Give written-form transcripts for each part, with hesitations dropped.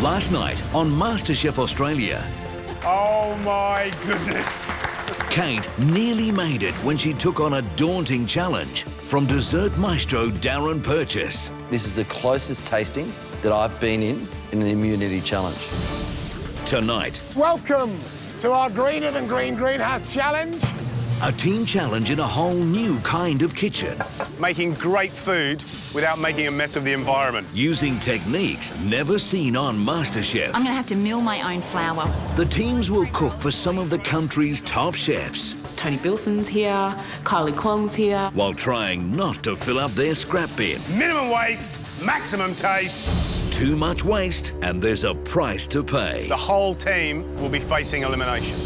Last night on MasterChef Australia, Oh my goodness. Kate nearly made it when she took on a daunting challenge from dessert maestro Darren Purchase. This is the closest tasting that I've been in an immunity challenge. Tonight, Welcome to our Greener Than Green Greenhouse Challenge. a team challenge in a whole new kind of kitchen, Making great food without making a mess of the environment. using techniques never seen on MasterChef. I'm going to have to mill my own flour. The teams will cook for some of the country's top chefs Tony Bilson's here, Kylie Kwong's here. while trying not to fill up their scrap bin. Minimum waste, maximum taste. Too much waste, and there's a price to pay. The whole team will be facing elimination.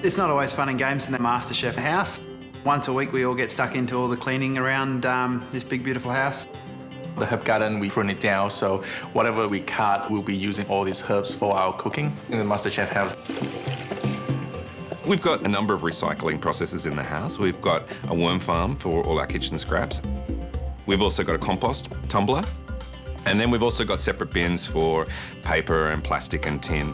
It's not always fun and games in the MasterChef house. Once a week we all get stuck into all the cleaning around this big beautiful house. The herb garden, we prune it down, so whatever we cut, we'll be using all these herbs for our cooking in the MasterChef house. We've got a number of recycling processes in the house. We've got a worm farm for all our kitchen scraps. We've also got a compost tumbler. And then we've also got separate bins for paper and plastic and tin.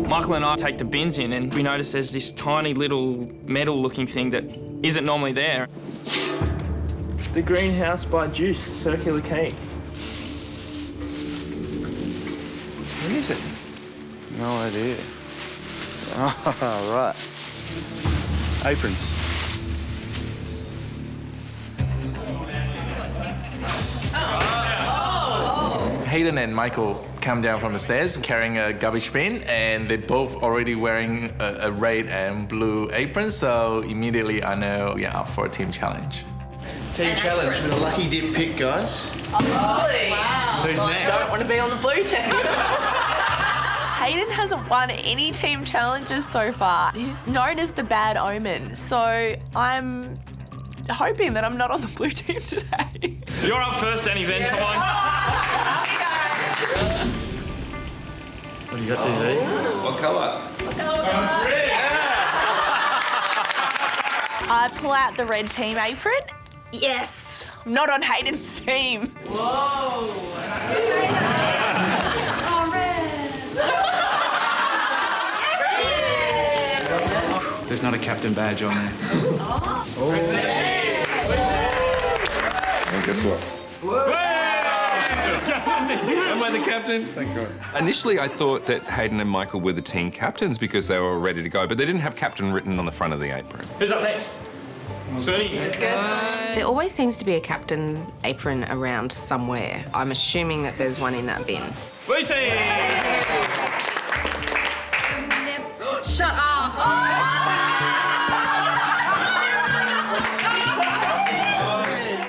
Michael and I take the bins in and we notice there's this tiny little metal-looking thing that isn't normally there. The greenhouse by Juice, circular key. What is it? No idea. Oh, right. Aprons. Hayden and Michael come down from the stairs carrying a garbage bin, and they're both already wearing a red and blue apron, so immediately I know we are up for a team challenge. Team challenge with a lucky dip pick, guys. Oh, wow. Who's next? Don't want to be on the blue team. Hayden hasn't won any team challenges so far. He's known as the bad omen, so I'm hoping that I'm not on the blue team today. You're up first, Annie Ben, come on. What do you got, DV? What colour? I pull out the red team apron. Yes, I'm not on Hayden's team. Whoa. There's not a captain badge on there. And guess what? Am I the captain? Thank God. Initially, I thought that Hayden and Michael were the team captains because they were ready to go, but they didn't have captain written on the front of the apron. Who's up next? Sunny. Let's go. There always seems to be a captain apron around somewhere. I'm assuming that there's one in that bin. Lucy! Shut up!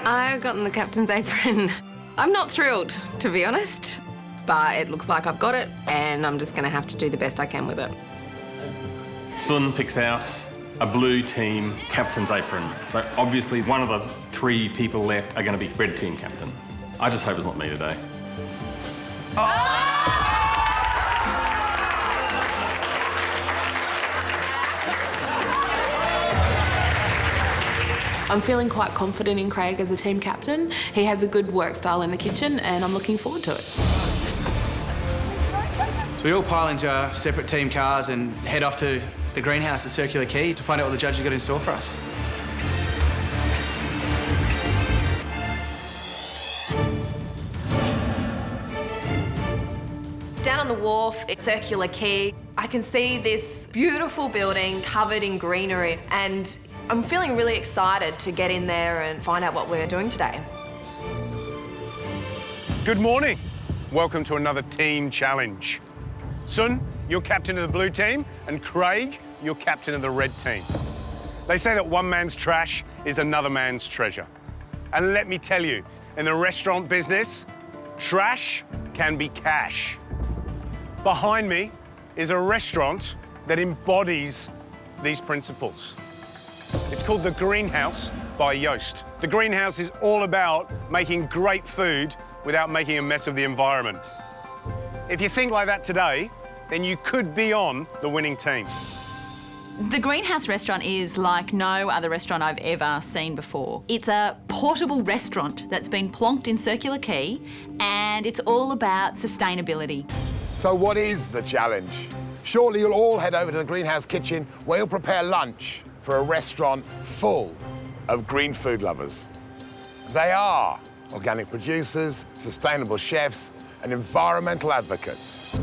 I've gotten the captain's apron. I'm not thrilled, to be honest, but it looks like I've got it, and I'm just going to have to do the best I can with it. Sun picks out a blue team captain's apron. So obviously one of the 3 people left are going to be red team captain. I just hope it's not me today. I'm feeling quite confident in Craig as a team captain. He has a good work style in the kitchen and I'm looking forward to it. So we all pile into our separate team cars and head off to the greenhouse at Circular Quay to find out what the judges got in store for us. Down on the wharf, it's Circular Quay. I can see this beautiful building covered in greenery, and I'm feeling really excited to get in there and find out what we're doing today. Good morning. Welcome to another team challenge. Sun, you're captain of the blue team, and Craig, you're captain of the red team. They say that one man's trash is another man's treasure. And let me tell you, in the restaurant business, trash can be cash. Behind me is a restaurant that embodies these principles. It's called The Greenhouse by Yoast. The Greenhouse is all about making great food without making a mess of the environment. If you think like that today, then you could be on the winning team. The Greenhouse restaurant is like no other restaurant I've ever seen before. It's a portable restaurant that's been plonked in Circular Quay, and it's all about sustainability. So what is the challenge? Shortly you'll all head over to the Greenhouse kitchen where you'll prepare lunch for a restaurant full of green food lovers. They are organic producers, sustainable chefs, and environmental advocates.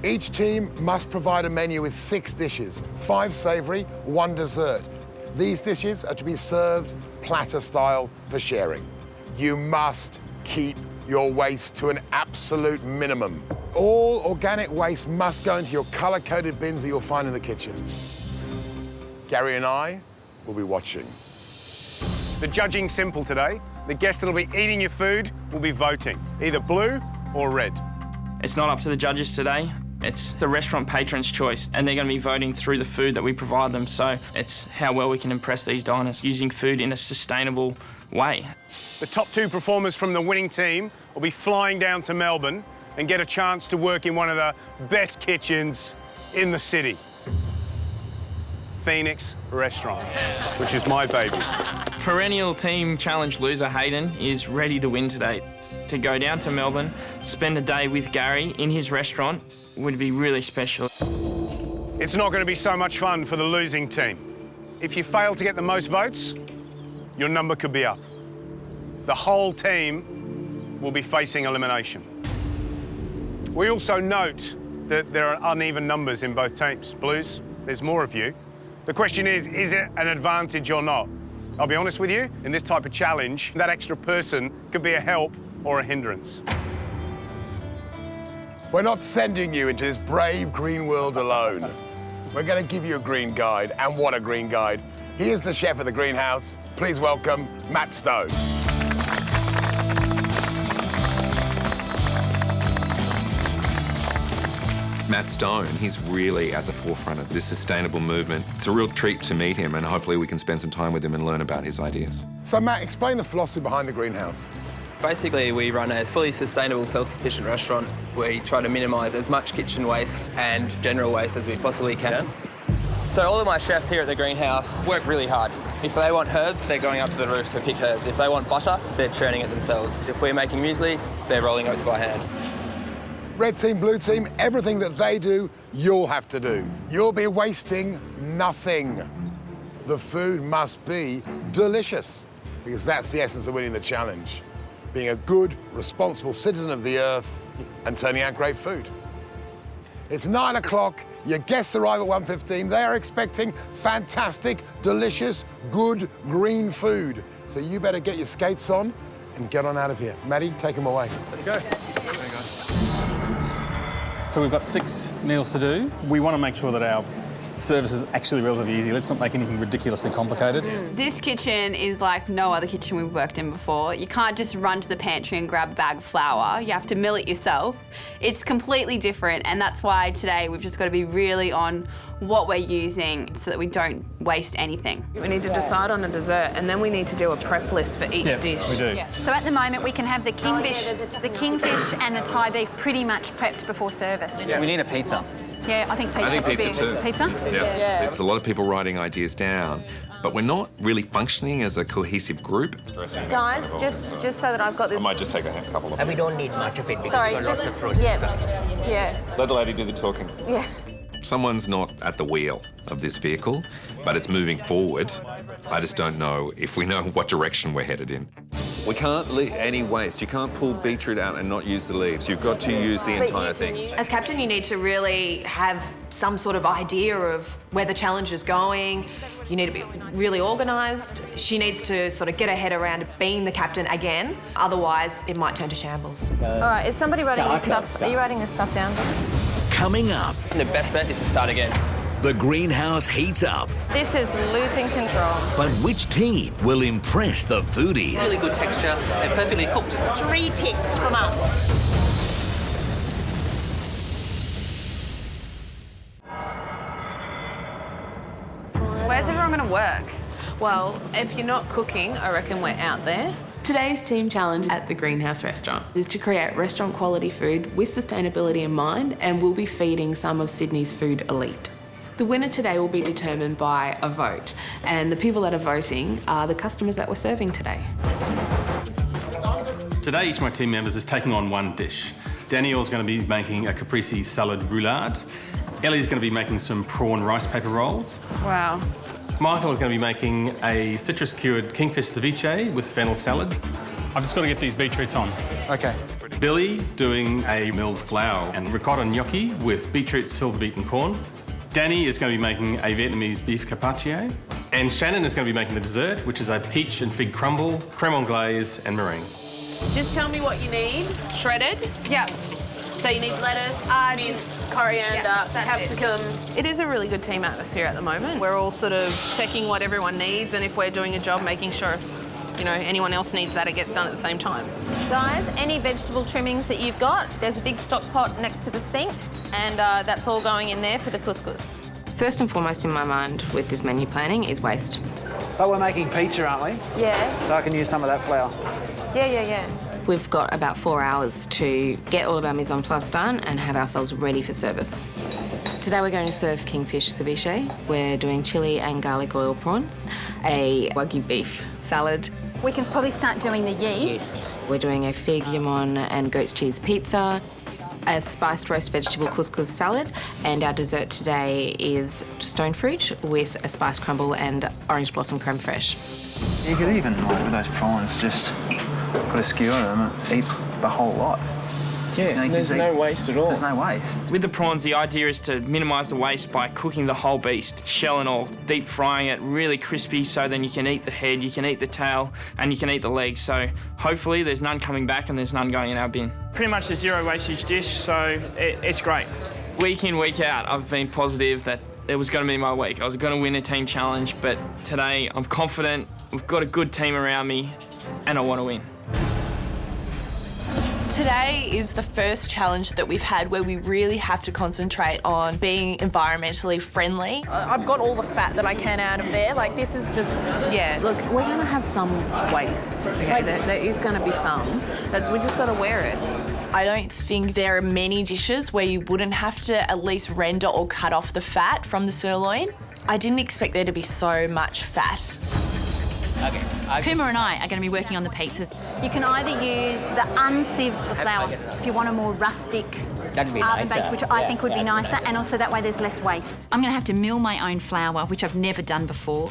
Each team must provide a menu with 6 dishes, 5 savoury, 1 dessert. These dishes are to be served platter style for sharing. You must keep your waste to an absolute minimum. All organic waste must go into your colour-coded bins that you'll find in the kitchen. Gary and I will be watching. The judging's simple today. The guests that'll be eating your food will be voting, either blue or red. It's not up to the judges today. It's the restaurant patron's choice, and they're going to be voting through the food that we provide them. So it's how well we can impress these diners using food in a sustainable way. The top 2 performers from the winning team will be flying down to Melbourne and get a chance to work in one of the best kitchens in the city. Phoenix Restaurant, which is my baby. Perennial team challenge loser Hayden is ready to win today. To go down to Melbourne, spend a day with Gary in his restaurant would be really special. It's not going to be so much fun for the losing team. If you fail to get the most votes, your number could be up. The whole team will be facing elimination. We also note that there are uneven numbers in both teams. Blues, there's more of you. The question is it an advantage or not? I'll be honest with you, in this type of challenge, that extra person could be a help or a hindrance. We're not sending you into this brave green world alone. We're going to give you a green guide, and what a green guide. Here's the chef of the Greenhouse. Please welcome Matt Stone. Matt Stone, he's really at the forefront of this sustainable movement. It's a real treat to meet him, and hopefully we can spend some time with him and learn about his ideas. So Matt, explain the philosophy behind the Greenhouse. Basically, we run a fully sustainable, self-sufficient restaurant. We try to minimise as much kitchen waste and general waste as we possibly can. So all of my chefs here at the Greenhouse work really hard. If they want herbs, they're going up to the roof to pick herbs. If they want butter, they're churning it themselves. If we're making muesli, they're rolling oats by hand. Red team, blue team, everything that they do, you'll have to do. You'll be wasting nothing. The food must be delicious, because that's the essence of winning the challenge. Being a good, responsible citizen of the earth and turning out great food. It's 9 o'clock, your guests arrive at 1:15. They are expecting fantastic, delicious, good, green food. So you better get your skates on and get on out of here. Maddie, take them away. Let's go. So we've got 6 meals to do. We want to make sure that our service is actually relatively easy. Let's not make anything ridiculously complicated. This kitchen is like no other kitchen we've worked in before. You can't just run to the pantry and grab a bag of flour. You have to mill it yourself. It's completely different, and that's why today we've just got to be really on what we're using so that we don't waste anything. We need to decide on a dessert, and then we need to do a prep list for each dish. We do. Yeah. So at the moment we can have the kingfish and the Thai beef pretty much prepped before service. Yeah. We need a pizza. Yeah, I think pizza too. Pizza? Yeah. There's a lot of people writing ideas down, but we're not really functioning as a cohesive group. Guys, just so that I've got this. I might just take a couple of them. And we don't need much of it because we've got lots of frozen stuff. Yeah. Let the lady do the talking. Yeah. Someone's not at the wheel of this vehicle, but it's moving forward. I just don't know if we know what direction we're headed in. We can't leave any waste. You can't pull beetroot out and not use the leaves. You've got to use the entire thing. As captain, you need to really have some sort of idea of where the challenge is going. You need to be really organised. She needs to sort of get her head around being the captain again. Otherwise, it might turn to shambles. All right, is somebody writing this stuff? Are you writing this stuff down? Coming up, The best bet is to start again. the greenhouse heats up. This is losing control. But which team will impress the foodies? Really good texture and perfectly cooked. 3 ticks from us. Where's everyone going to work? Well, if you're not cooking, I reckon we're out there. Today's team challenge at the Greenhouse Restaurant is to create restaurant quality food with sustainability in mind, and we'll be feeding some of Sydney's food elite. The winner today will be determined by a vote, and the people that are voting are the customers that we're serving today. Today, each of my team members is taking on one dish. Danielle's going to be making a caprese salad roulade. Ellie's going to be making some prawn rice paper rolls. Wow. Michael is going to be making a citrus-cured kingfish ceviche with fennel salad. I've just got to get these beetroots on. Okay. Billy doing a milled flour and ricotta gnocchi with beetroot, silver beet and corn. Danny is going to be making a Vietnamese beef carpaccio. And Shannon is going to be making the dessert, which is a peach and fig crumble, creme anglaise and meringue. Just tell me what you need. Shredded? Yeah. So you need lettuce, mint, coriander, capsicum. It is a really good team atmosphere at the moment. We're all sort of checking what everyone needs, and if we're doing a job, making sure if, anyone else needs that, it gets done at the same time. Guys, any vegetable trimmings that you've got, there's a big stock pot next to the sink, and that's all going in there for the couscous. First and foremost in my mind with this menu planning is waste. But we're making pizza, aren't we? Yeah. So I can use some of that flour. Yeah. We've got about 4 hours to get all of our mise en place done and have ourselves ready for service. Today we're going to serve kingfish ceviche. We're doing chili and garlic oil prawns, a wagyu beef salad. We can probably start doing the yeast. We're doing a fig, yamon and goat's cheese pizza, a spiced roast vegetable couscous salad, and our dessert today is stone fruit with a spiced crumble and orange blossom creme fraiche. You could even, with those prawns, just put a skewer on them and eat the whole lot. Yeah, there's no waste at all. There's no waste. With the prawns, the idea is to minimise the waste by cooking the whole beast, shell and all, deep frying it really crispy so then you can eat the head, you can eat the tail, and you can eat the legs. So hopefully there's none coming back and there's none going in our bin. Pretty much a zero wastage dish, so it's great. Week in, week out, I've been positive that it was going to be my week. I was going to win a team challenge, but today I'm confident, we've got a good team around me, and I want to win. Today is the first challenge that we've had where we really have to concentrate on being environmentally friendly. I've got all the fat that I can out of there. Like, this is just, look, we're going to have some waste. Okay? There is going to be some, but we just got to wear it. I don't think there are many dishes where you wouldn't have to at least render or cut off the fat from the sirloin. I didn't expect there to be so much fat. Okay. Puma and I are going to be working on the pizzas. You can either use the unsieved flour if you want a more rustic oven-baked, which I think would be nicer, and also that way there's less waste. I'm going to have to mill my own flour, which I've never done before.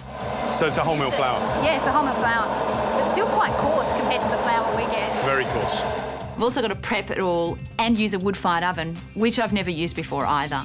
So it's a wholemeal flour? Yeah, it's a wholemeal flour. It's still quite coarse compared to the flour we get. Very coarse. I've also got to prep it all and use a wood-fired oven, which I've never used before either.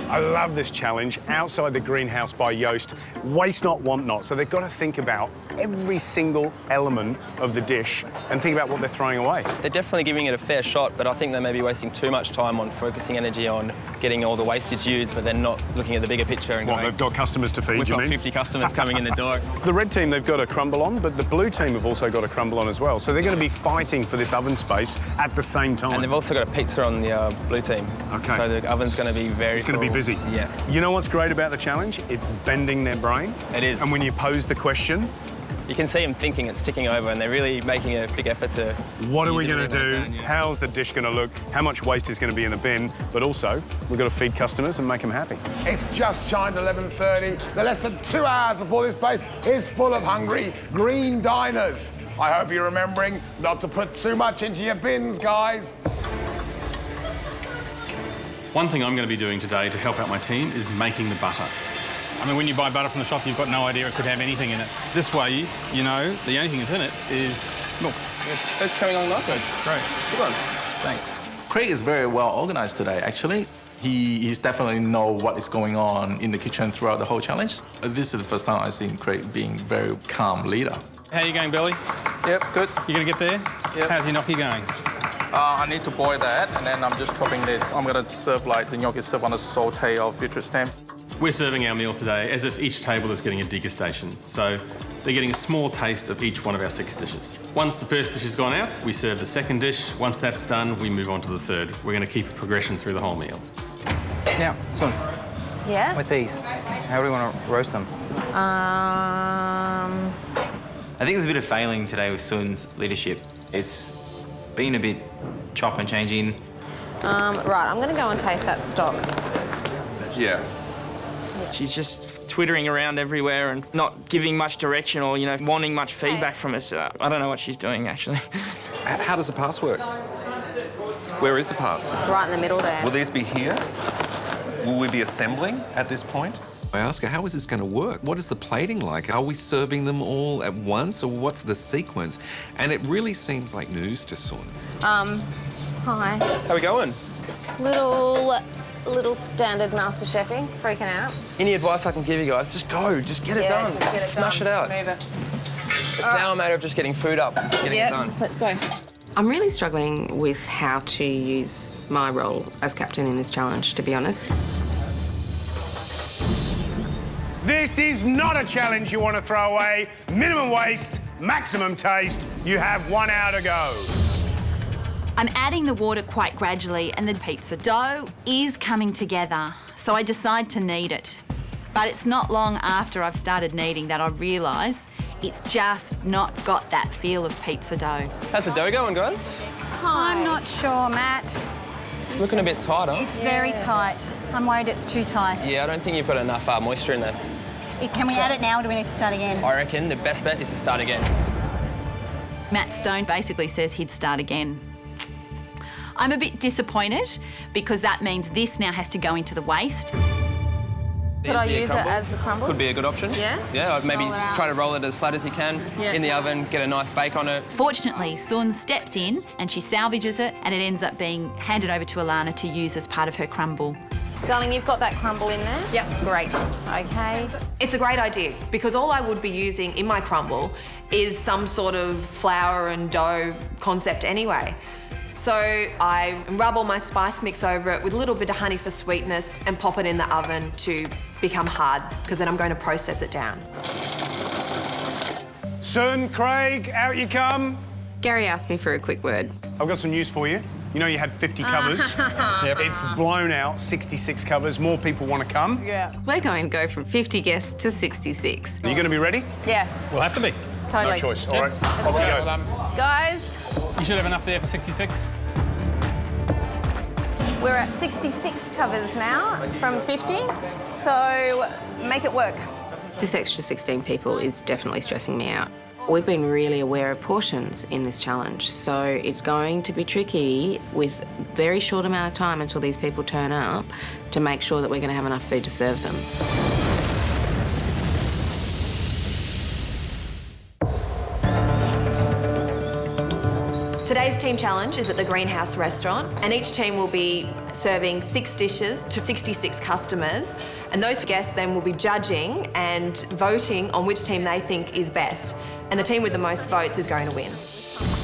I love this challenge, outside the greenhouse by Yoast, waste not, want not. So they've got to think about every single element of the dish and think about what they're throwing away. They're definitely giving it a fair shot, but I think they may be wasting too much time on focusing energy on getting all the wastage used, but then not looking at the bigger picture and they've got customers to feed, we've you got mean? 50 customers coming in the door. The red team, they've got a crumble on, but the blue team have also got a crumble on as well. So they're going to be fighting for this oven space at the same time. And they've also got a pizza on the blue team. Okay. So the oven's going to be very It's going to be busy. Yes. You know what's great about the challenge? It's bending their brain. It is. And when you pose the question, you can see them thinking it's ticking over, and they're really making a big effort to... What are we going to do? How's the dish going to look? How much waste is going to be in the bin? But also, we've got to feed customers and make them happy. It's just chimed 11:30. They're less than 2 hours before this place is full of hungry green diners. I hope you're remembering not to put too much into your bins, guys. One thing I'm going to be doing today to help out my team is making the butter. I mean, when you buy butter from the shop, you've got no idea it could have anything in it. This way, you know, the only thing that's in it is milk. It's coming along nicely. Great. Good one. Thanks. Craig is very well organised today, actually. He's definitely know what is going on in the kitchen throughout the whole challenge. This is the first time I've seen Craig being very calm leader. How are you going, Billy? Yep, good. You going to get there? Yep. How's your gnocchi going? I need to boil that, and then I'm just chopping this. I'm going to serve like the gnocchi served on a saute of beetroot stems. We're serving our meal today as if each table is getting a degustation. So they're getting a small taste of each one of our 6 dishes. Once the first dish has gone out, we serve the second dish. Once that's done, we move on to the third. We're going to keep a progression through the whole meal. Now, Sun, Yeah? with these, how do we want to roast them? Um, I think there's a bit of failing today with Sun's leadership. It's been a bit chop and changing. Right, I'm going to go and taste that stock. Yeah. She's just twittering around everywhere and not giving much direction or, you know, wanting much feedback from us. I don't know what she's doing, actually. How does the pass work? Where is the pass? Right in the middle there. Will these be here? Will we be assembling at this point? I ask her, how is this going to work? What is the plating like? Are we serving them all at once, or what's the sequence? And it really seems like news to Sun. Hi. How we going? Little standard MasterChefing, freaking out. Any advice I can give you guys, just go, just get it done. Just get it Smash done. it out. Move it. It's now a matter of just getting food up, getting it done. Let's go. I'm really struggling with how to use my role as captain in this challenge, to be honest. This is not a challenge you want to throw away. Minimum waste, maximum taste. You have 1 hour to go. I'm adding the water quite gradually and the pizza dough is coming together, so I decide to knead it. But it's not long after I've started kneading that I realise it's just not got that feel of pizza dough. How's the dough going, guys? I'm not sure, Matt. It's looking a bit tighter. It's very tight. I'm worried it's too tight. Yeah, I don't think you've got enough moisture in there. Can we add it now or do we need to start again? I reckon the best bet is to start again. Matt Stone basically says he'd start again. I'm a bit disappointed because that means this now has to go into the waste. Could I use it as a crumble? Could be a good option. Yeah? Yeah, I'd maybe Roll it out. try to roll it as flat as you can in the oven, get a nice bake on it. Fortunately, Sun steps in and she salvages it and it ends up being handed over to Alana to use as part of her crumble. Darling, you've got that crumble in there? Yep. Great. Okay. It's a great idea because all I would be using in my crumble is some sort of flour and dough concept anyway. So I rub all my spice mix over it with a little bit of honey for sweetness and pop it in the oven to become hard because then I'm going to process it down. Sun, Craig, out you come. Gary asked me for a quick word. I've got some news for you. You know you had 50 covers. Yep. It's blown out, 66 covers. More people want to come. Yeah. We're going to go from 50 guests to 66. Are you going to be ready? Yeah. We'll have to be. Totally. No choice. All right, off we go. Guys, You should have enough there for 66. we're at 66 covers now from 50, so make it work. This extra 16 people is definitely stressing me out. We've been really aware of portions in this challenge, so it's going to be tricky with very short amount of time until these people turn up to make sure that we're going to have enough food to serve them. Today's team challenge is at the Greenhouse restaurant and each team will be serving 6 dishes to 66 customers and those guests then will be judging and voting on which team they think is best and the team with the most votes is going to win.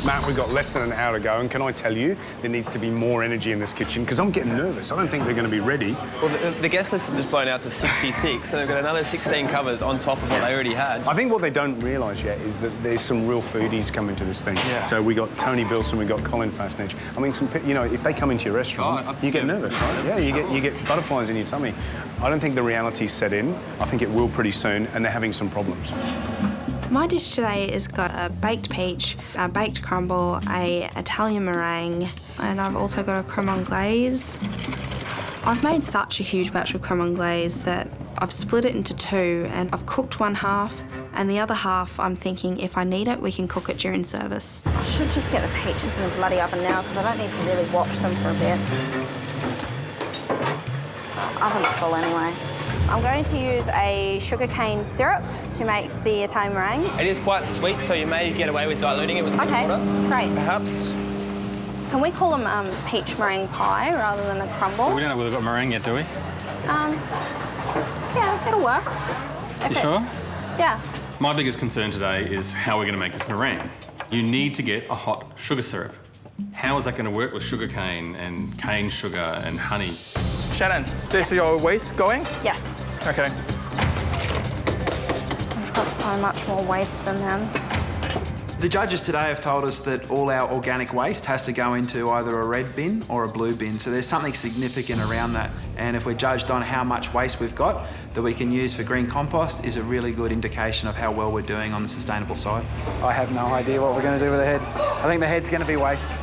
Matt, we've got less than an hour to go, and can I tell you, there needs to be more energy in this kitchen, because I'm getting nervous. I don't think they're going to be ready. Well, the guest list is just blown out to 66, so they've got another 16 covers on top of what they already had. I think what they don't realise yet is that there's some real foodies coming to this thing. Yeah. So we got Tony Bilson, we got Colin Fastnedge. I mean, you know, if they come into your restaurant, you get nervous, right? Yeah, you get butterflies in your tummy. I don't think the reality's set in. I think it will pretty soon, and they're having some problems. My dish today has got a baked peach, a baked crumble, a Italian meringue, and I've also got a creme anglaise. I've made such a huge batch of creme anglaise that I've split it into 2 and I've cooked one half and the other half I'm thinking if I need it we can cook it during service. I should just get the peaches in the bloody oven now because I don't need to really watch them for a bit. Oven's full anyway. I'm going to use a sugarcane syrup to make the Italian meringue. It is quite sweet, so you may get away with diluting it with a bit of water. Great. Perhaps. Can we call them peach meringue pie rather than a crumble? Well, we don't know whether we've got meringue yet, do we? Yeah, it'll work. You sure? Yeah. My biggest concern today is how we're going to make this meringue. You need to get a hot sugar syrup. How is that going to work with sugar cane and cane sugar and honey? Shannon, this is your waste going? Yes. Okay. We've got so much more waste than them. The judges today have told us that all our organic waste has to go into either a red bin or a blue bin, so there's something significant around that. And if we're judged on how much waste we've got that we can use for green compost is a really good indication of how well we're doing on the sustainable side. I have no idea what we're going to do with the head. I think the head's going to be waste.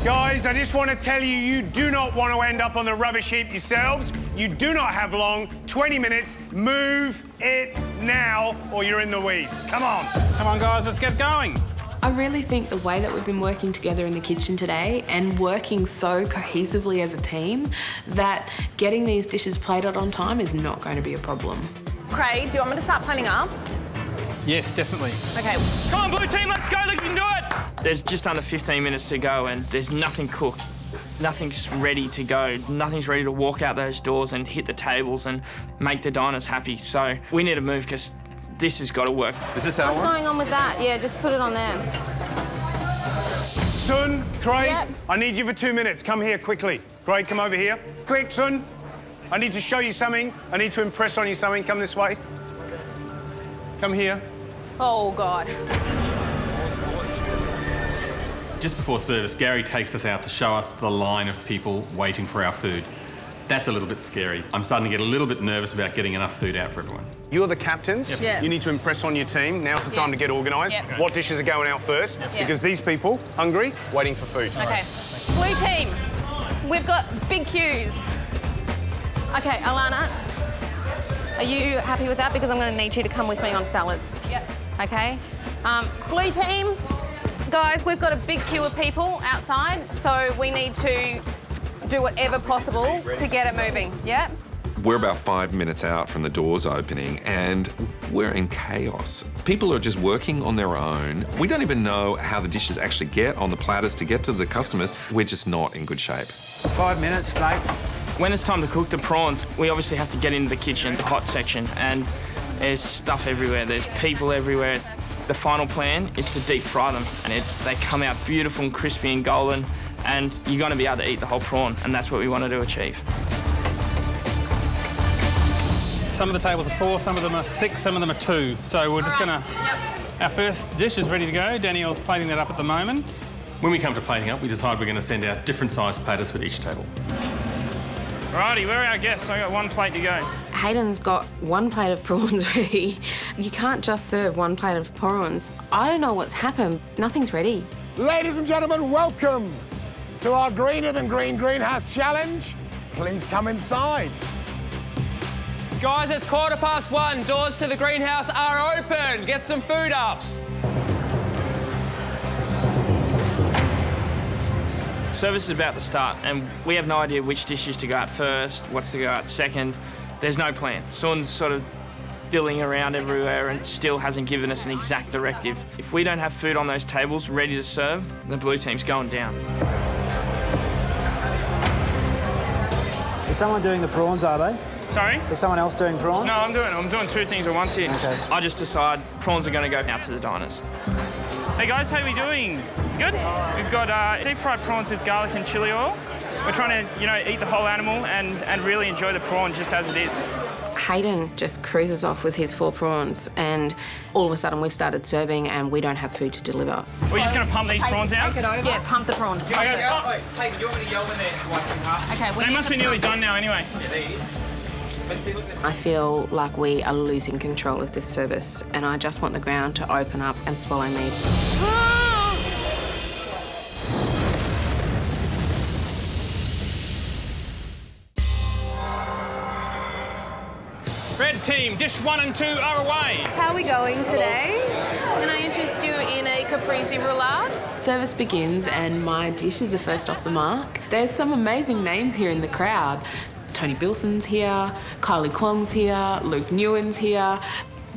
Guys, I just want to tell you, you do not want to end up on the rubbish heap yourselves. You do not have long, 20 minutes. Move it now or you're in the weeds. Come on. Come on, guys, let's get going. I really think the way that we've been working together in the kitchen today and working so cohesively as a team that getting these dishes plated on time is not going to be a problem. Craig, do you want me to start planning up? Yes, definitely. Okay. Come on, blue team, let's go, look, you can do it! There's just under 15 minutes to go and there's nothing cooked. Nothing's ready to go. Nothing's ready to walk out those doors and hit the tables and make the diners happy. So we need to move because this has got to work. Is this how What's going on with that? Yeah, just put it on there. Sun, Craig, Yep. I need you for 2 minutes. Come here quickly. Craig, come over here. Quick, Sun. I need to show you something. I need to impress on you something. Come this way. Come here. Oh, God. Just before service, Gary takes us out to show us the line of people waiting for our food. That's a little bit scary. I'm starting to get a little bit nervous about getting enough food out for everyone. You're the captains. Yep. Yeah. You need to impress on your team. Now's the time to get organised. Yep. What dishes are going out first? Because these people, hungry, waiting for food. Okay. Blue team, we've got big queues. Okay, Alana, are you happy with that? Because I'm going to need you to come with me on salads. Yep. Okay. Blue team, guys, we've got a big queue of people outside, so we need to do whatever possible to get it moving. Yeah. We're about 5 minutes out from the doors opening and we're in chaos. People are just working on their own. We don't even know how the dishes actually get on the platters to get to the customers. We're just not in good shape. 5 minutes, mate. When it's time to cook the prawns, we obviously have to get into the kitchen, the hot section, and there's stuff everywhere. There's people everywhere. The final plan is to deep fry them, and they come out beautiful and crispy and golden, and you're going to be able to eat the whole prawn, and that's what we wanted to achieve. Some of the tables are 4, some of them are 6, some of them are 2. So we're just gonna... Our first dish is ready to go. Danielle's plating that up at the moment. When we come to plating up, we decide we're going to send out different sized platters for each table. Righty, where are our guests? I got 1 plate to go. Hayden's got 1 plate of prawns ready. You can't just serve 1 plate of prawns. I don't know what's happened. Nothing's ready. Ladies and gentlemen, welcome to our Greener Than Green Greenhouse Challenge. Please come inside. Guys, it's 1:15. Doors to the greenhouse are open. Get some food up. Service is about to start, and we have no idea which dishes to go out first, what's to go out second. There's no plan. Sun's sort of dilling around everywhere and still hasn't given us an exact directive. If we don't have food on those tables ready to serve, the blue team's going down. Is someone doing the prawns, are they? Sorry? Is someone else doing prawns? No, I'm doing 2 things at once here. Okay. I just decide prawns are going to go out to the diners. Hey guys, how are we doing? Good? We've got deep fried prawns with garlic and chili oil. We're trying to, eat the whole animal and really enjoy the prawn just as it is. Hayden just cruises off with his 4 prawns, and all of a sudden we've started serving and we don't have food to deliver. We're just going to pump these prawns out? Take it over. Yeah, pump the prawn. Okay, Hey, do you want me to yell in there Okay, they must be nearly done now anyway. I feel like we are losing control of this service, and I just want the ground to open up and swallow me. Red team, dish 1 and 2 are away. How are we going today? Can I interest you in a caprese roulade? Service begins and my dish is the first off the mark. There's some amazing names here in the crowd. Tony Bilson's here, Kylie Kwong's here, Luke Nguyen's here.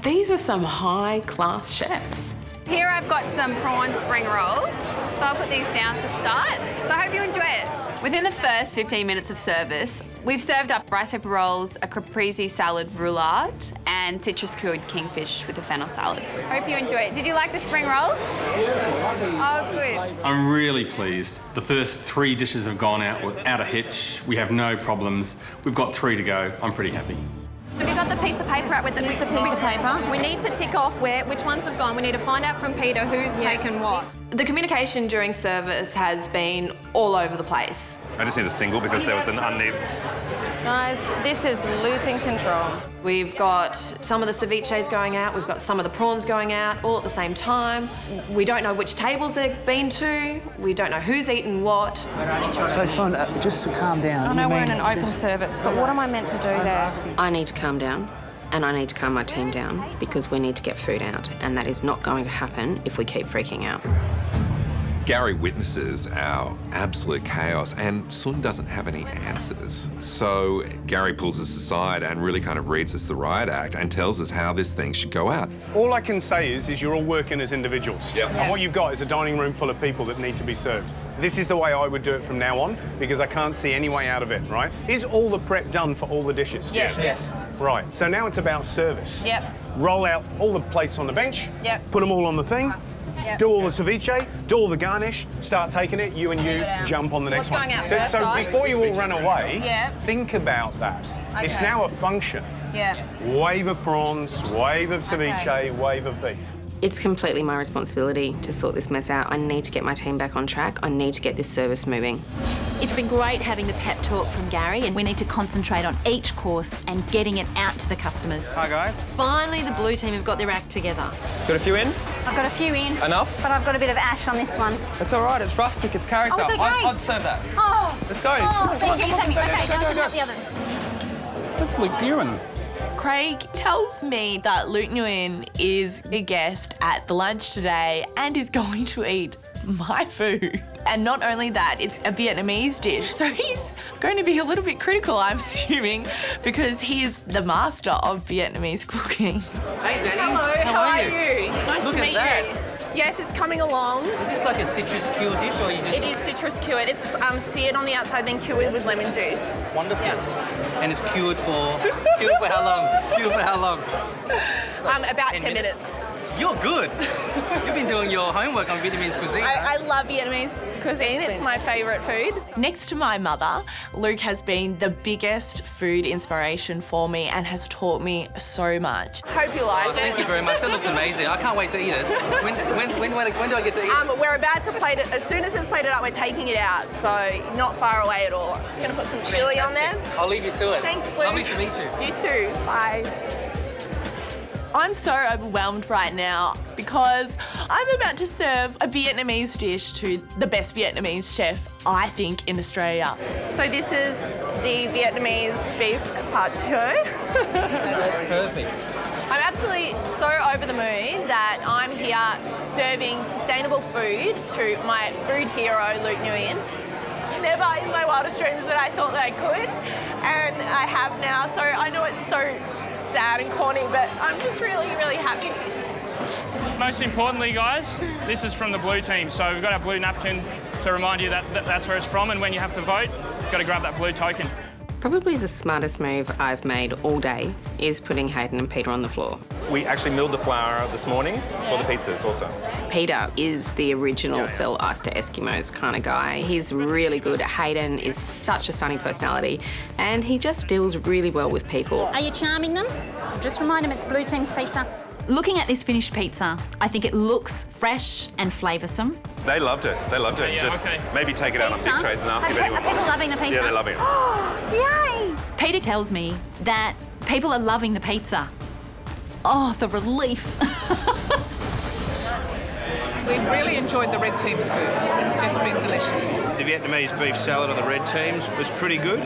These are some high-class chefs. Here I've got some prawn spring rolls, so I'll put these down to start. So I hope you enjoy it. Within the first 15 minutes of service, we've served up rice paper rolls, a caprese salad roulade, and citrus cured kingfish with a fennel salad. Hope you enjoy it. Did you like the spring rolls? Oh, good. I'm really pleased. The first 3 dishes have gone out without a hitch. We have no problems. We've got 3 to go. I'm pretty happy. Have you got the piece of paper out with the piece of paper? We need to tick off which ones have gone. We need to find out from Peter who's taken what. The communication during service has been all over the place. I just need a single because there was an uneven. Guys, this is losing control. We've got some of the ceviches going out, we've got some of the prawns going out all at the same time. We don't know which tables they've been to, we don't know who's eaten what. So, Son, just calm down. I know we're in an open service, but what am I meant to do there? I need to calm down, and I need to calm my team down because we need to get food out, and that is not going to happen if we keep freaking out. Gary witnesses our absolute chaos and Sun doesn't have any answers. So Gary pulls us aside and really kind of reads us the riot act and tells us how this thing should go out. All I can say is you're all working as individuals. Yep. And what you've got is a dining room full of people that need to be served. This is the way I would do it from now on because I can't see any way out of it, right? Is all the prep done for all the dishes? Yes. Right, so now it's about service. Yep. Roll out all the plates on the bench. Yep. Put them all on the thing. Yep. Do all the ceviche, do all the garnish, start taking it, you jump on the next one. What's going out first, So guys? before you all run away, Yep. think about that. Okay. It's now a function. Yeah. Wave of prawns, wave of ceviche, wave of beef. It's completely my responsibility to sort this mess out. I need to get my team back on track. I need to get this service moving. It's been great having the pep talk from Gary, and we need to concentrate on each course and getting it out to the customers. Hi, guys. Finally, the blue team have got their act together. Got a few in? I've got a few in. Enough? But I've got a bit of ash on this one. It's all right. It's rustic. It's character. Oh, it's okay. I'd serve that. Oh. Let's go. Oh, thank you. Okay, go. not the others. That's Luke Nguyen. Craig tells me that Luke Nguyen is a guest at the lunch today and is going to eat my food. And not only that, it's a Vietnamese dish. So he's going to be a little bit critical, I'm assuming, because he is the master of Vietnamese cooking. Hey, Danny. Hello, how are you? Nice Look to at meet that. you. Yes, it's coming along. Is this like a citrus cured dish or you just... It is citrus cured. It's seared on the outside, then cured with lemon juice. Wonderful. Yeah. And it's cured for how long? Cured for how long? About 10 minutes. You're good. You've been doing your homework on Vietnamese cuisine. I love Vietnamese cuisine. It's my favourite food. Next to my mother, Luke has been the biggest food inspiration for me and has taught me so much. Hope you like it. Thank you very much. That looks amazing. I can't wait to eat it. When do I get to eat it? We're about to plate it. As soon as it's plated up, we're taking it out. So not far away at all. Just going to put some chili on there. I'll leave you to it. Thanks, Luke. Lovely to meet you. You too. Bye. I'm so overwhelmed right now because I'm about to serve a Vietnamese dish to the best Vietnamese chef, I think, in Australia. So this is the Vietnamese beef carpaccio. That's perfect. I'm absolutely so over the moon that I'm here serving sustainable food to my food hero, Luke Nguyen. Never in my wildest dreams that I thought that I could, and I have now. So I know it's so sad and corny, but I'm just really, really happy. Most importantly, guys, this is from the blue team. So we've got our blue napkin to remind you that that's where it's from, and when you have to vote, you've got to grab that blue token. Probably the smartest move I've made all day is putting Hayden and Peter on the floor. We actually milled the flour this morning for the pizzas also. Peter is the original sell ice to Eskimos kind of guy. He's really good. Hayden is such a sunny personality and he just deals really well with people. Are you charming them? Just remind them it's Blue Team's pizza. Looking at this finished pizza, I think it looks fresh and flavoursome. They loved it. They loved it. Yeah, Just okay. maybe take it out on big trays and ask if anyone Are people wants it. loving the pizza? Yeah, they're loving it. Yay! Peter tells me that people are loving the pizza. Oh, the relief. We've really enjoyed the red team's food. It's just been delicious. The Vietnamese beef salad of the red teams was pretty good.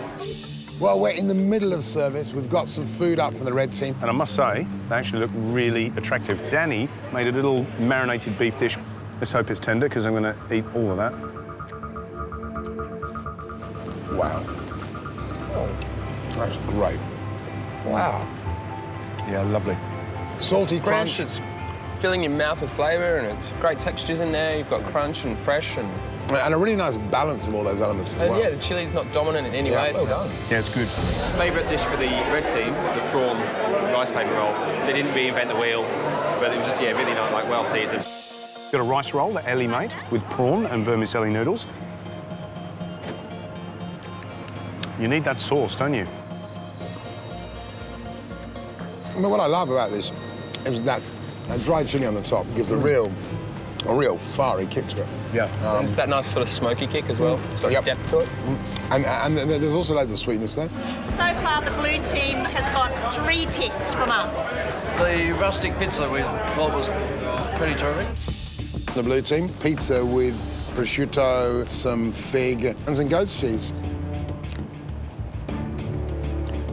Well, we're in the middle of service. We've got some food up from the red team. And I must say, they actually look really attractive. Danny made a little marinated beef dish. Let's hope it's tender, because I'm going to eat all of that. Wow. That's great. Wow. Yeah, lovely. Salty Fresh, crunch. it's filling your mouth with flavour and it's great textures in there. You've got crunch and fresh and a really nice balance of all those elements as well. yeah, the chili's not dominant in any way. Well done. Yeah, it's good. Favourite dish for the red team, the prawn rice paper roll. They didn't reinvent the wheel, but it was just, really nice, like well seasoned. Got a rice roll that Ellie made with prawn and vermicelli noodles. You need that sauce, don't you? I mean, what I love about this is that dried chili on the top gives a real fiery kick to it. Yeah. It's that nice sort of smoky kick as well. It's got depth to it. And there's also loads of sweetness there. So far, the blue team has got 3 ticks from us. The rustic pizza we thought was pretty terrific. The blue team, pizza with prosciutto, some fig, and some goat's cheese.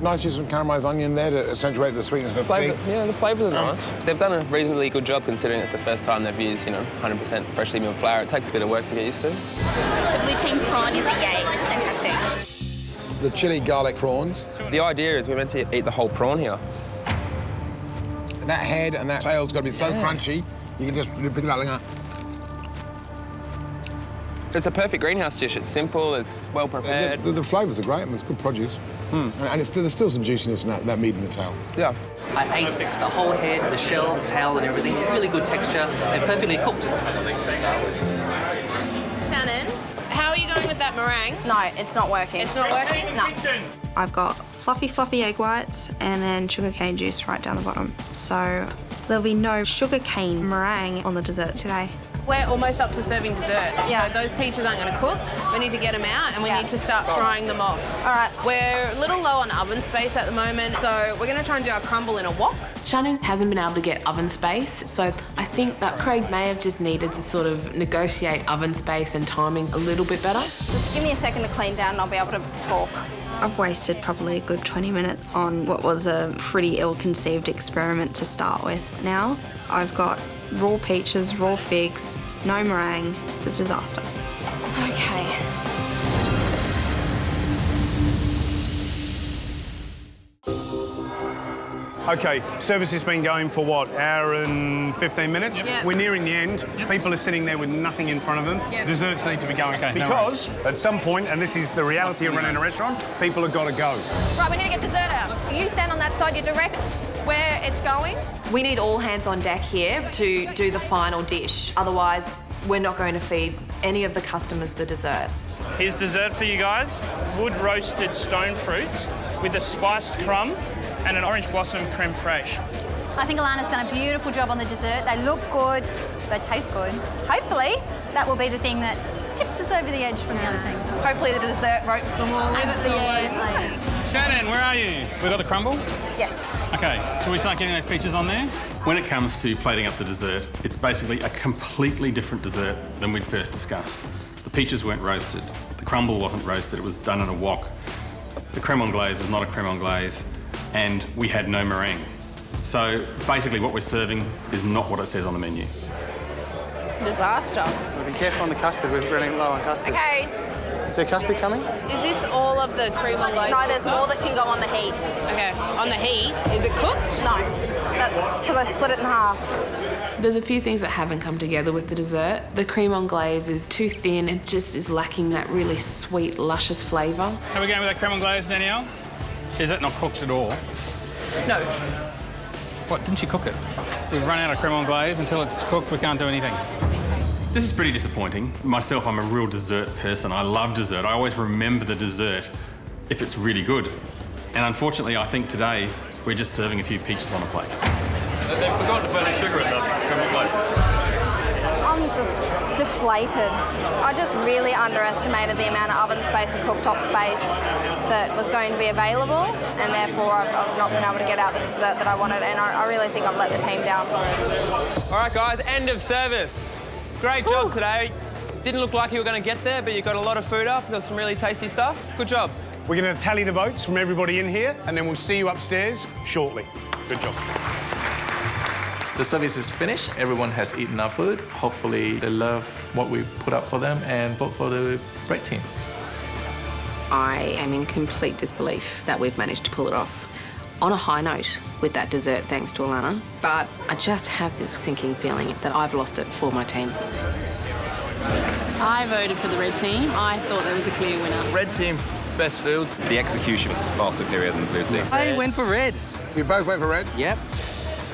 Nice use of caramelised onion there to accentuate the sweetness of fig. Yeah, the flavours are nice. They've done a reasonably good job considering it's the first time they've used, 100% freshly milled flour. It takes a bit of work to get used to. The blue team's prawn is a yay. Fantastic. The chili garlic prawns. The idea is we're meant to eat the whole prawn here. That head and that tail's got to be so crunchy, you can just pick it up like that. It's a perfect greenhouse dish. It's simple, it's well prepared. The flavours are great and there's good produce. And there's still some juiciness in that meat in the tail. Yeah. I ate the whole head, the shell, tail and everything. Really good texture and perfectly cooked. Shannon, how are you going with that meringue? No, it's not working. It's not working? No. I've got fluffy egg whites and then sugarcane juice right down the bottom. So there'll be no sugarcane meringue on the dessert today. We're almost up to serving dessert. Yeah. So those peaches aren't going to cook. We need to get them out and we need to start frying them off. All right. We're a little low on oven space at the moment, so we're going to try and do our crumble in a wok. Shannon hasn't been able to get oven space, so I think that Craig may have just needed to sort of negotiate oven space and timing a little bit better. Just give me a second to clean down and I'll be able to talk. I've wasted probably a good 20 minutes on what was a pretty ill-conceived experiment to start with. Now I've got raw peaches, raw figs, no meringue. It's a disaster. Okay. OK, service has been going for what, hour and 15 minutes? Yeah. We're nearing the end. People are sitting there with nothing in front of them. Yep. Desserts need to be going. Okay, no because at some point, and this is the reality of running a restaurant, people have got to go. Right, we need to get dessert out. You stand on that side, you direct where it's going. We need all hands on deck here to do the final dish. Otherwise, we're not going to feed any of the customers the dessert. Here's dessert for you guys. Wood roasted stone fruits with a spiced crumb and an orange blossom creme fraiche. I think Alana's done a beautiful job on the dessert. They look good, they taste good. Hopefully, that will be the thing that tips us over the edge from the other team. Hopefully the dessert ropes them all in at the end. Shannon, where are you? We got the crumble? Yes. OK, shall we start getting those peaches on there? When it comes to plating up the dessert, it's basically a completely different dessert than we'd first discussed. The peaches weren't roasted. The crumble wasn't roasted. It was done in a wok. The creme anglaise was not a creme anglaise. And we had no meringue. So basically what we're serving is not what it says on the menu. Disaster. Be careful on the custard, we're running low on custard. Okay. Is there custard coming? Is this all of the cream anglaise? No, there's more that can go on the heat. Okay. On the heat, is it cooked? No, that's because I split it in half. There's a few things that haven't come together with the dessert. The creme anglaise is too thin. It just is lacking that really sweet, luscious flavour. How are we going with that creme anglaise, Danielle? Is it not cooked at all? No. What, didn't you cook it? We've run out of creme anglaise. Until it's cooked, we can't do anything. This is pretty disappointing. Myself, I'm a real dessert person. I love dessert. I always remember the dessert if it's really good. And unfortunately, I think today we're just serving a few peaches on a plate. They've forgotten to put any sugar in the creme anglaise. I'm just deflated. I just really underestimated the amount of oven space and cooktop space that was going to be available, and therefore I've not been able to get out the dessert that I wanted, and I really think I've let the team down. All right, guys, end of service. Great job today. Didn't look like you were going to get there, but you got a lot of food up. Got some really tasty stuff. Good job. We're going to tally the votes from everybody in here, and then we'll see you upstairs shortly. Good job. The service is finished. Everyone has eaten our food. Hopefully they love what we put up for them and vote for the red team. I am in complete disbelief that we've managed to pull it off. On a high note with that dessert, thanks to Alana, but I just have this sinking feeling that I've lost it for my team. I voted for the red team. I thought there was a clear winner. Red team, best food. The execution was far superior than the blue team. I went for red. So you both went for red? Yep.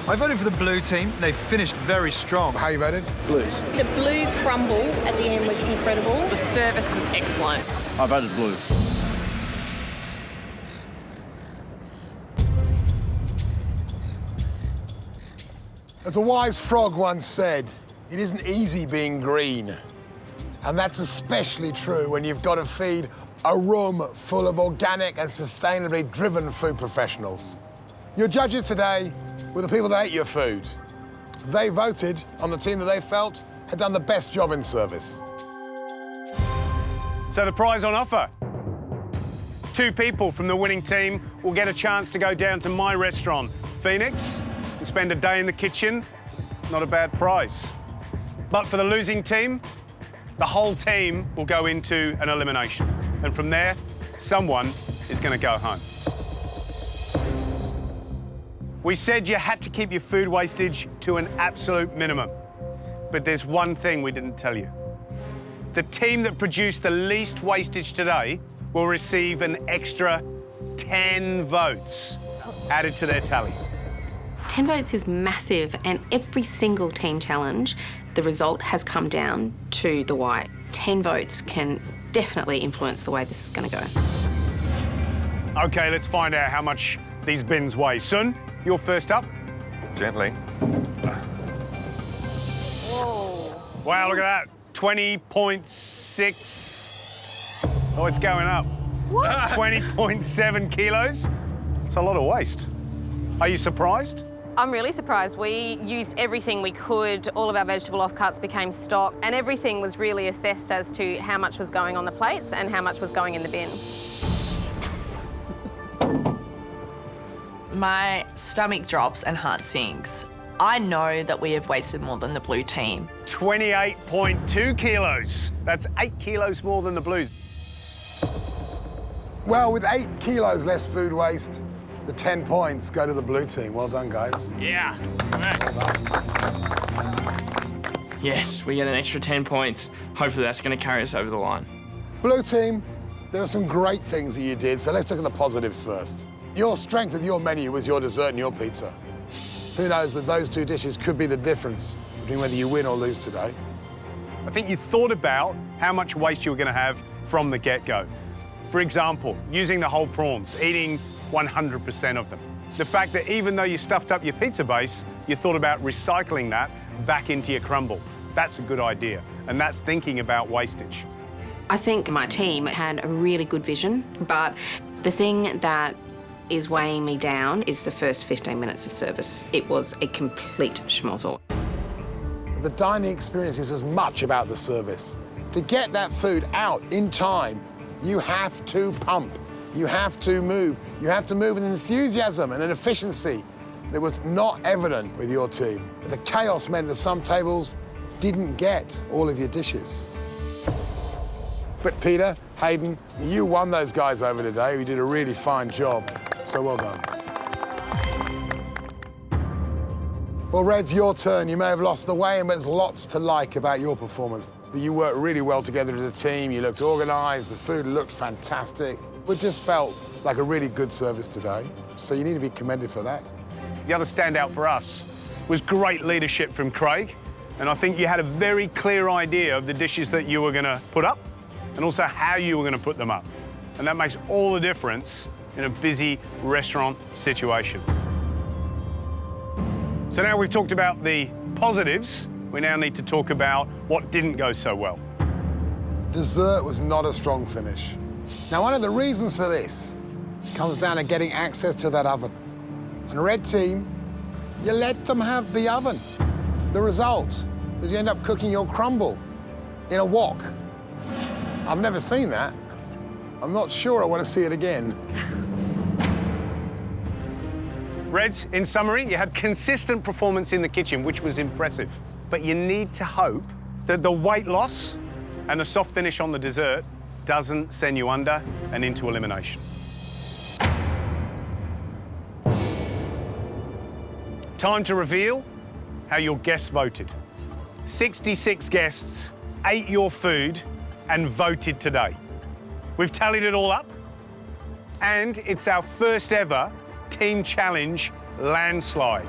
I voted for the blue team. They finished very strong. How you voted? Blues. The blue crumble at the end was incredible. The service was excellent. I voted blue. As a wise frog once said, it isn't easy being green. And that's especially true when you've got to feed a room full of organic and sustainably driven food professionals. Your judges today were the people that ate your food. They voted on the team that they felt had done the best job in service. So the prize on offer. 2 people from the winning team will get a chance to go down to my restaurant, Phoenix, and spend a day in the kitchen. Not a bad prize. But for the losing team, the whole team will go into an elimination. And from there, someone is going to go home. We said you had to keep your food wastage to an absolute minimum. But there's one thing we didn't tell you. The team that produced the least wastage today will receive an extra 10 votes added to their tally. 10 votes is massive, and every single team challenge, the result has come down to the white. 10 votes can definitely influence the way this is going to go. OK, let's find out how much these bins weigh. Sun, you're first up. Gently. Whoa. Wow, look at that. 20.6. Oh, it's going up. What? 20.7 kilos. It's a lot of waste. Are you surprised? I'm really surprised. We used everything we could. All of our vegetable offcuts became stock, and everything was really assessed as to how much was going on the plates and how much was going in the bin. My stomach drops and heart sinks. I know that we have wasted more than the blue team. 28.2 kilos. That's 8 kilos more than the Blues. Well, with 8 kilos less food waste, the 10 points go to the blue team. Well done, guys. Yeah. Yes, we get an extra 10 points. Hopefully that's going to carry us over the line. Blue team, there were some great things that you did, so let's look at the positives first. Your strength with your menu was your dessert and your pizza. Who knows, but those 2 dishes could be the difference between whether you win or lose today. I think you thought about how much waste you were going to have from the get-go. For example, using the whole prawns, eating 100% of them. The fact that even though you stuffed up your pizza base, you thought about recycling that back into your crumble. That's a good idea, and that's thinking about wastage. I think my team had a really good vision, but the thing that is weighing me down is the first 15 minutes of service. It was a complete schmozzle. The dining experience is as much about the service. To get that food out in time, you have to pump. You have to move. You have to move with enthusiasm and an efficiency that was not evident with your team. But the chaos meant that some tables didn't get all of your dishes. But Peter, Hayden, you won those guys over today. You did a really fine job. So well done. Well, Reds, your turn. You may have lost the weigh-in, but there's lots to like about your performance. You worked really well together as a team. You looked organised. The food looked fantastic. It just felt like a really good service today. So you need to be commended for that. The other standout for us was great leadership from Craig. And I think you had a very clear idea of the dishes that you were going to put up and also how you were going to put them up. And that makes all the difference in a busy restaurant situation. So now we've talked about the positives, we now need to talk about what didn't go so well. Dessert was not a strong finish. Now, one of the reasons for this comes down to getting access to that oven. And Red Team, you let them have the oven. The result is you end up cooking your crumble in a wok. I've never seen that. I'm not sure I want to see it again. Reds, in summary, you had consistent performance in the kitchen, which was impressive. But you need to hope that the weight loss and the soft finish on the dessert doesn't send you under and into elimination. Time to reveal how your guests voted. 66 guests ate your food and voted today. We've tallied it all up, and it's our first ever team challenge landslide.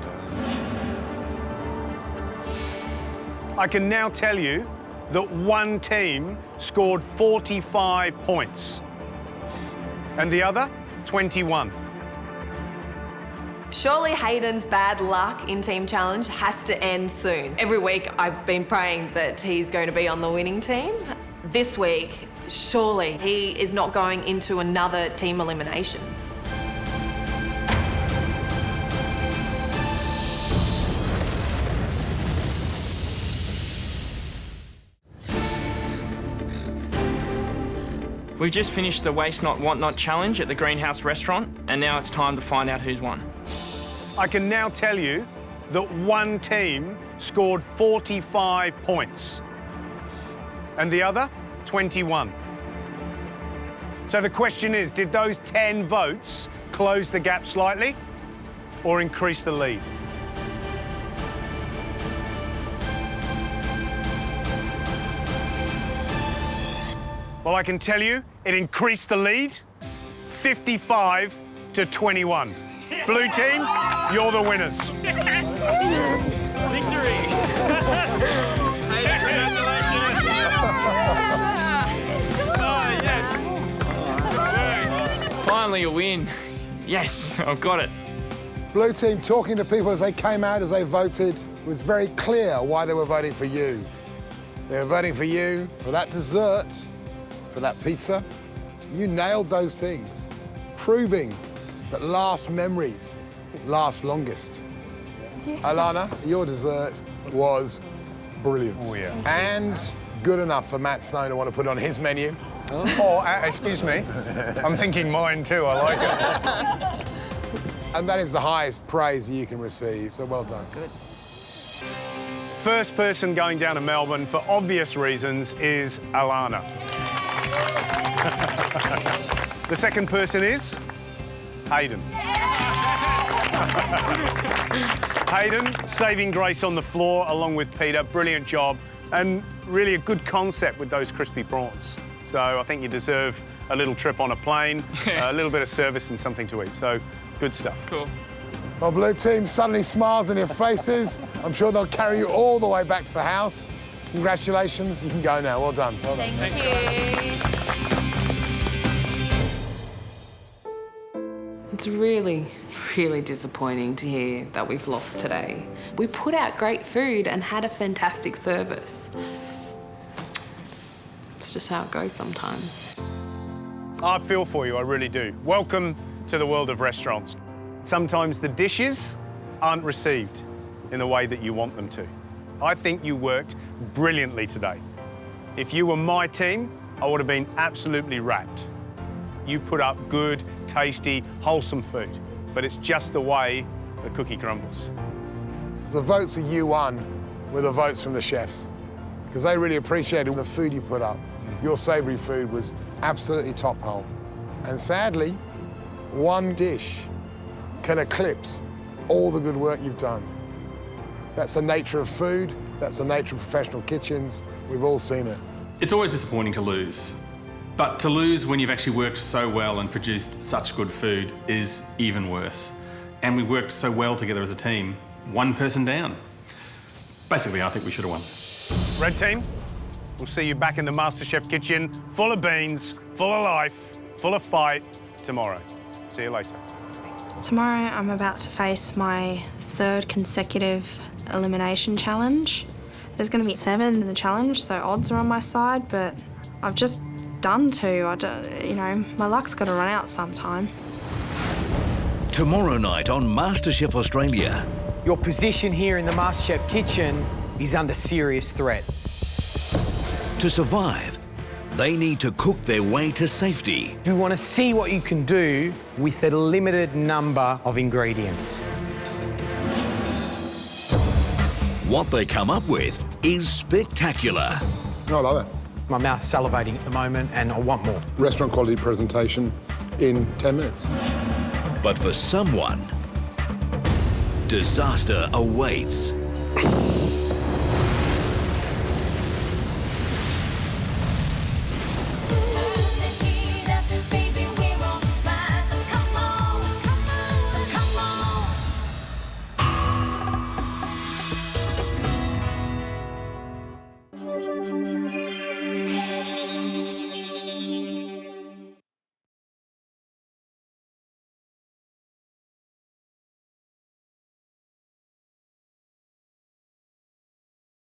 I can now tell you that one team scored 45 points and the other 21. Surely Hayden's bad luck in Team Challenge has to end soon. Every week I've been praying that he's going to be on the winning team. This week, surely he is not going into another team elimination. We've just finished the Waste Not, Want Not challenge at the Greenhouse restaurant, and now it's time to find out who's won. I can now tell you that one team scored 45 points and the other 21. So the question is, did those 10 votes close the gap slightly or increase the lead? Well, I can tell you it increased the lead, 55 to 21. Blue team, you're the winners. Victory! Finally a win. Yes, I've got it. Blue team talking to people as they came out, as they voted, it was very clear why they were voting for you. They were voting for you for that dessert, for that pizza. You nailed those things, proving that last memories last longest. Yeah. Alana, your dessert was brilliant. Oh, yeah. And good enough for Matt Snow to want to put it on his menu. Oh, excuse me. I'm thinking mine too, I like it. And that is the highest praise you can receive, so well done. Good. First person going down to Melbourne, for obvious reasons, is Alana. The second person is Hayden. Hayden, saving grace on the floor along with Peter. Brilliant job, and really a good concept with those crispy prawns. So I think you deserve a little trip on a plane, a little bit of service and something to eat. So good stuff. Cool. Well, Blue team, suddenly smiles on your faces. I'm sure they'll carry you all the way back to the house. Congratulations, you can go now. Well done. Well done. Thank you. It's really, really disappointing to hear that we've lost today. We put out great food and had a fantastic service. It's just how it goes sometimes. I feel for you, I really do. Welcome to the world of restaurants. Sometimes the dishes aren't received in the way that you want them to. I think you worked brilliantly today. If you were my team, I would have been absolutely wrapped. You put up good, tasty, wholesome food, but it's just the way the cookie crumbles. The votes that you won were the votes from the chefs, because they really appreciated the food you put up. Your savoury food was absolutely top hole. And sadly, one dish can eclipse all the good work you've done. That's the nature of food, that's the nature of professional kitchens. We've all seen it. It's always disappointing to lose. But to lose when you've actually worked so well and produced such good food is even worse. And we worked so well together as a team, one person down. Basically, I think we should have won. Red team, we'll see you back in the MasterChef kitchen, full of beans, full of life, full of fight, tomorrow. See you later. Tomorrow I'm about to face my third consecutive elimination challenge. There's going to be 7 in the challenge, so odds are on my side, but I've just done 2. You know, my luck's got to run out sometime. Tomorrow night on MasterChef Australia. Your position here in the MasterChef kitchen is under serious threat. To survive, they need to cook their way to safety. You want to see what you can do with a limited number of ingredients. What they come up with is spectacular. I love it. My mouth's salivating at the moment and I want more. Restaurant quality presentation in 10 minutes. But for someone, disaster awaits.